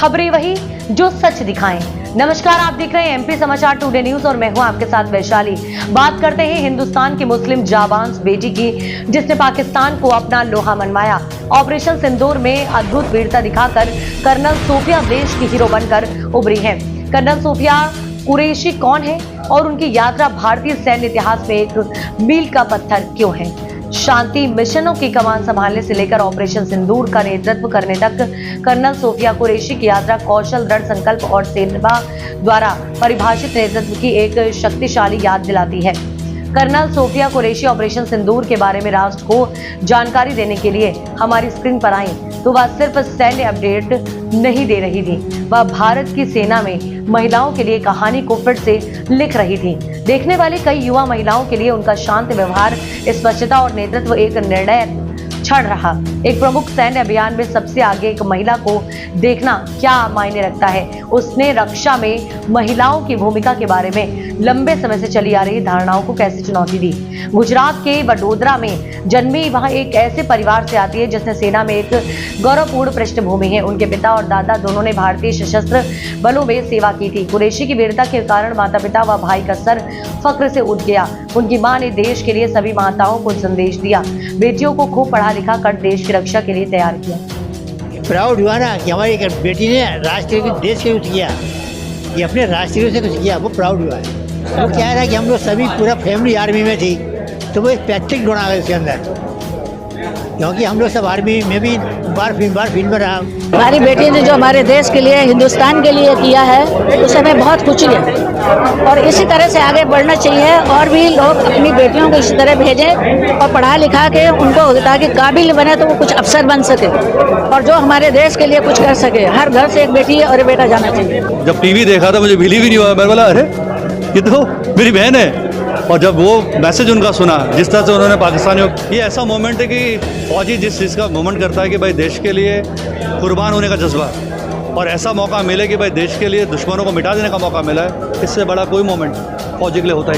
खबरें वही जो सच दिखाएं। नमस्कार, आप देख रहे हैं एमपी समाचार टुडे न्यूज और मैं हूं आपके साथ वैशाली। बात करते हैं हिंदुस्तान की मुस्लिम जाबाज बेटी की, जिसने पाकिस्तान को अपना लोहा मनवाया। ऑपरेशन सिंदूर में अद्भुत वीरता दिखाकर कर्नल सोफिया देश की हीरो बनकर उभरी है। कर्नल सोफिया कुरैशी कौन है और उनकी यात्रा भारतीय सैन्य इतिहास में एक मील का पत्थर क्यों है? शांति मिशनों की कमान संभालने से लेकर ऑपरेशन सिंदूर का नेतृत्व करने तक कर्नल सोफिया कुरैशी की यात्रा कौशल, दृढ़ संकल्प और सेवा द्वारा परिभाषित नेतृत्व की एक शक्तिशाली याद दिलाती है। कर्नल सोफिया कुरैशी ऑपरेशन सिंदूर के बारे में राष्ट्र को जानकारी देने के लिए हमारी स्क्रीन पर आई तो वह सिर्फ सैन्य अपडेट नहीं दे रही थी, वह भारत की सेना में महिलाओं के लिए कहानी को फिर से लिख रही थी। देखने वाले कई युवा महिलाओं के लिए उनका शांत व्यवहार, स्पष्टता और नेतृत्व एक निर्णायक क्षण रहा। एक प्रमुख सैन्य अभियान में सबसे आगे एक महिला को देखना क्या मायने रखता है? उसने रक्षा में महिलाओं की भूमिका के बारे में लंबे समय से चली आ रही धारणाओं को कैसे चुनौती दी? गुजरात के वडोदरा में जन्मी वह एक ऐसे परिवार से आती है जिसने सेना में एक गौरवपूर्ण पृष्ठभूमि है। उनके पिता और दादा दोनों ने भारतीय सशस्त्र बलों में सेवा की थी। कुरैशी की वीरता के कारण माता पिता व भाई का सर फक्र से उठ गया। उनकी मां ने देश के लिए सभी माताओं को संदेश दिया, बेटियों को खूब पढ़ा लिखा कर देश की रक्षा के लिए तैयार किया। प्राउड हुआ ना कि हमारी एक बेटी ने राष्ट्र के देश के कुछ किया, ये अपने राष्ट्रीय से कुछ किया, वो प्राउड हुआ है। वो क्या है कि हम लोग सभी पूरा फैमिली आर्मी में थी, तो वो एक पैट्रिक गुण आ गया उसके अंदर, क्योंकि हम लोग सब आर्मी में भी बार फील्ड में रहा। हमारी बेटी ने जो हमारे देश के लिए, हिंदुस्तान के लिए किया है, उस हमें बहुत खुशी है और इसी तरह से आगे बढ़ना चाहिए। और भी लोग अपनी बेटियों को इसी तरह भेजें और पढ़ा लिखा के उनको, ताकि काबिल बने तो वो कुछ अफसर बन सके और जो हमारे देश के लिए कुछ कर सके। हर घर से एक बेटी और बेटा जाना चाहिए। जब टीवी देखा था मुझे बिलीव ही नहीं हुआ। मैंने बोला अरे ये तो मेरी बहन है। और जब वो मैसेज उनका सुना, जिस तरह से उन्होंने पाकिस्तानियों, ये ऐसा मोमेंट है कि फौजी जिस चीज़ का मोमेंट करता है कि भाई देश के लिए कुर्बान होने का जज्बा, और ऐसा मौका मिले कि भाई देश के लिए दुश्मनों को मिटा देने का मौका मिला है, इससे बड़ा कोई मोमेंट फौजी के लिए होता ही नहीं।